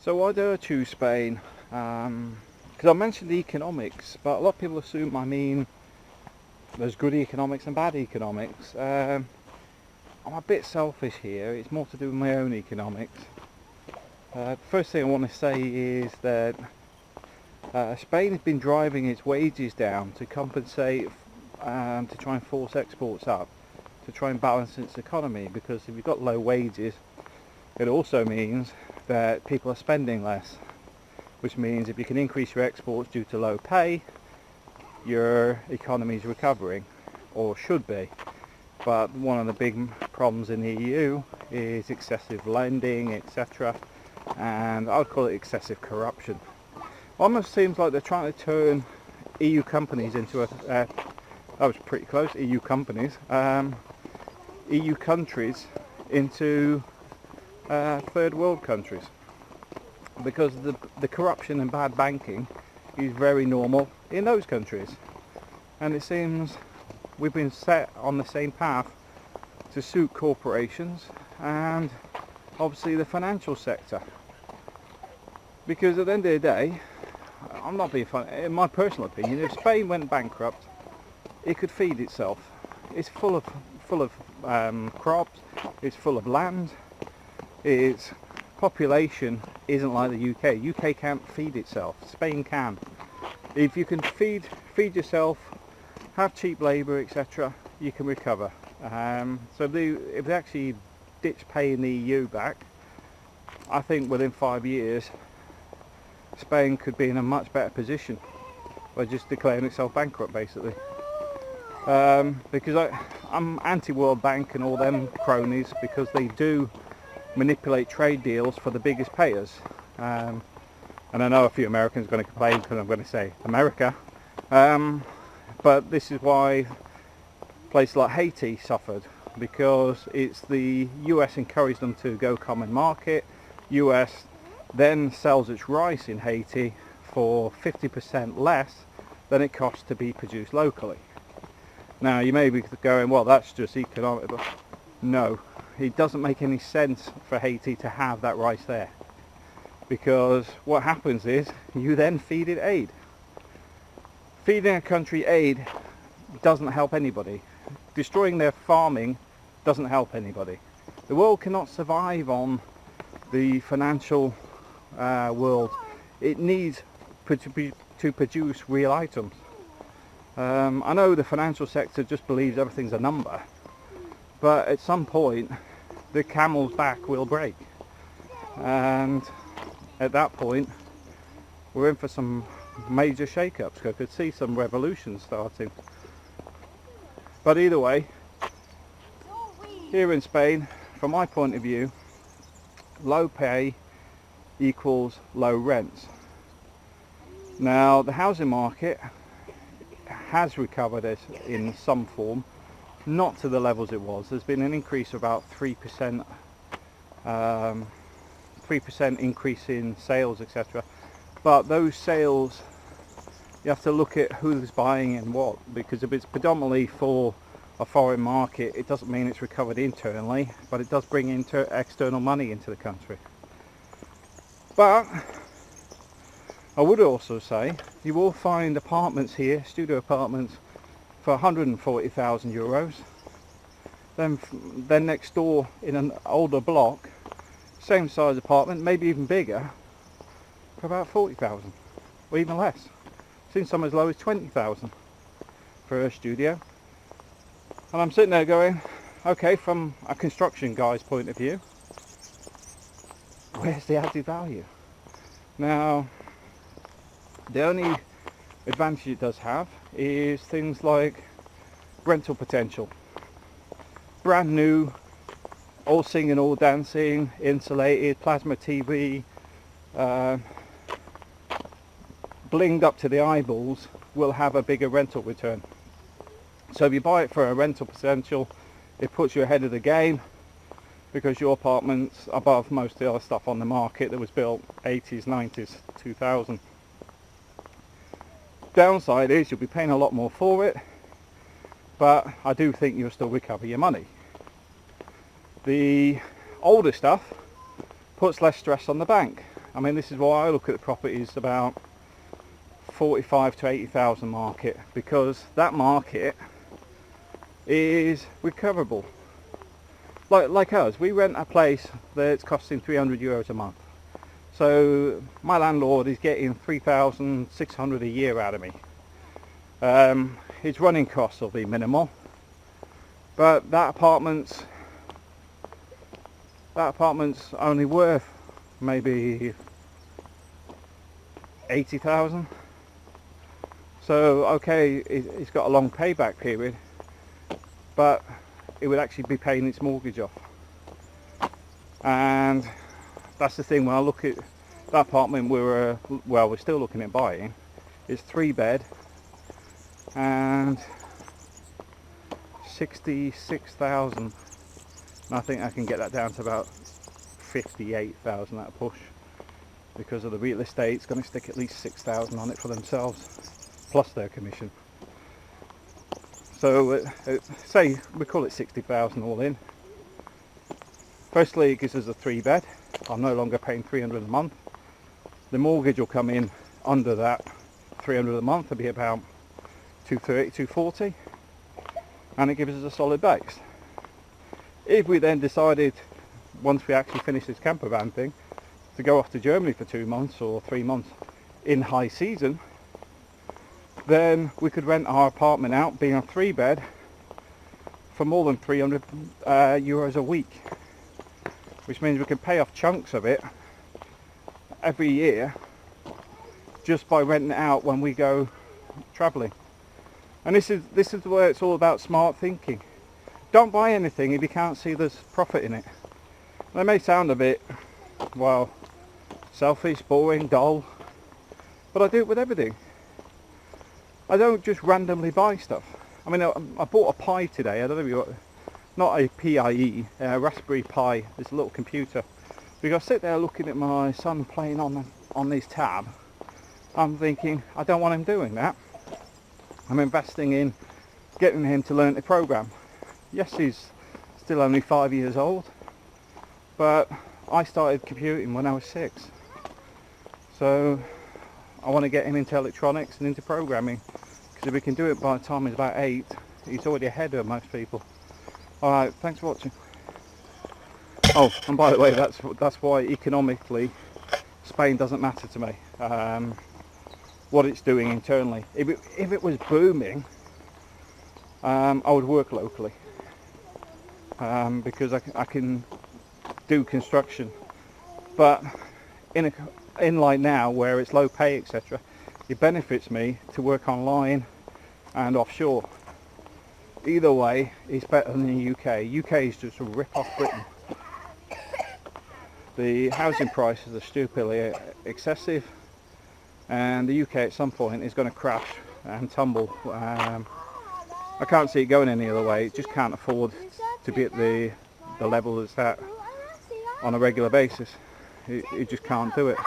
So why do I choose Spain? Because I mentioned the economics, but a lot of people assume I mean there's good economics and bad economics. I'm a bit selfish here. It's more to do with my own economics. First thing I want to say is that Spain has been driving its wages down to compensate, to try and force exports up, to try and balance its economy, because if you've got low wages, it also means that people are spending less, which means if you can increase your exports due to low pay, your economy is recovering, or should be. But one of the big problems in the EU is excessive lending, etc., and I would call it excessive corruption. Almost seems like they're trying to turn EU companies into that was pretty close, EU companies, EU countries into third world countries, because the corruption and bad banking is very normal in those countries, and it seems we've been set on the same path to suit corporations and obviously the financial sector, because at the end of the day, I'm not being funny, in my personal opinion, if Spain went bankrupt, it could feed itself. It's full of crops, it's full of land, its population isn't like the UK. UK can't feed itself, Spain can. If you can feed yourself, have cheap labour, etc., you can recover. So if they actually ditch paying the EU back, I think within 5 years Spain could be in a much better position by just declaring itself bankrupt, basically. Because I'm anti-World Bank and all them cronies, because they do manipulate trade deals for the biggest payers. And I know a few Americans are going to complain because I'm going to say America. But this is why places like Haiti suffered, because it's the US encouraged them to go common market. US then sells its rice in Haiti for 50% less than it costs to be produced locally. Now you may be going, well, that's just economic, but no, it doesn't make any sense for Haiti to have that rice there, because what happens is you then feed it aid. Feeding a country aid doesn't help anybody. Destroying their farming doesn't help anybody. The world cannot survive on the financial world. It needs to produce real items. I know the financial sector just believes everything's a number, but at some point the camel's back will break, and at that point we're in for some major shake-ups. I could see some revolutions starting. But either way, here in Spain, from my point of view, low pay equals low rents. Now the housing market has recovered in some form, not to the levels it was. There's been an increase of about 3%, 3% increase in sales, etc. But those sales, you have to look at who's buying and what, because if it's predominantly for a foreign market, it doesn't mean it's recovered internally, but it does bring external money into the country. But I would also say you will find apartments here, studio apartments, for 140,000 euros. Then next door in an older block, same size apartment, maybe even bigger, for about 40,000, or even less. Seen some as low as 20,000 for a studio. And I'm sitting there going, okay, from a construction guy's point of view, where's the added value? Now, the only advantage it does have is things like rental potential. Brand new, all singing, all dancing, insulated, plasma TV, blinged up to the eyeballs, will have a bigger rental return. So if you buy it for a rental potential, it puts you ahead of the game, because your apartment's above most of the other stuff on the market that was built 80s, 90s, 2000. Downside is you'll be paying a lot more for it, but I do think you'll still recover your money. The older stuff puts less stress on the bank, I mean, this is why I look at the properties about 45 to 80,000 market, because that market is recoverable. Like us, we rent a place that's costing €300 a month. So my landlord is getting 3,600 a year out of me. His running costs will be minimal, but that apartment's only worth maybe 80,000. So okay, it's got a long payback period, but it would actually be paying its mortgage off. And that's the thing, when I look at that apartment we're still looking at buying, it's 3-bed and 66,000, and I think I can get that down to about 58,000 at a push, because of the real estate. It's going to stick at least 6,000 on it for themselves plus their commission. So say we call it 60,000 all in. Firstly, it gives us a 3-bed. I'm no longer paying 300 a month. The mortgage will come in under that 300 a month. It'll be about 230, 240, and it gives us a solid base. If we then decided, once we actually finish this camper van thing, to go off to Germany for 2 months or 3 months in high season, then we could rent our apartment out, being a 3-bed, for more than 300 euros a week, which means we can pay off chunks of it every year just by renting it out when we go travelling. And this is where it's all about smart thinking. Don't buy anything if you can't see there's profit in it. That may sound a bit, well, selfish, boring, dull, but I do it with everything. I don't just randomly buy stuff. I mean, I bought a Pi today. I don't know if you, not a PIE, a Raspberry Pi. It's a little computer. Because I sit there looking at my son playing on his tab. I'm thinking, I don't want him doing that. I'm investing in getting him to learn to program. Yes, he's still only 5 years old, but I started computing when I was 6. So I want to get him into electronics and into programming, because if we can do it by the time he's about 8, he's already ahead of most people. Alright, thanks for watching. Oh, and by the way, that's why economically Spain doesn't matter to me. What it's doing internally. If it was booming, I would work locally, because I can do construction. But in like now, where it's low pay, etc., it benefits me to work online and offshore. Either way, it's better than the UK. UK is just a rip off Britain. The housing prices are stupidly excessive, and the UK at some point is going to crash and tumble. I can't see it going any other way. It just can't afford to be at the level it's at on a regular basis. It just can't do it.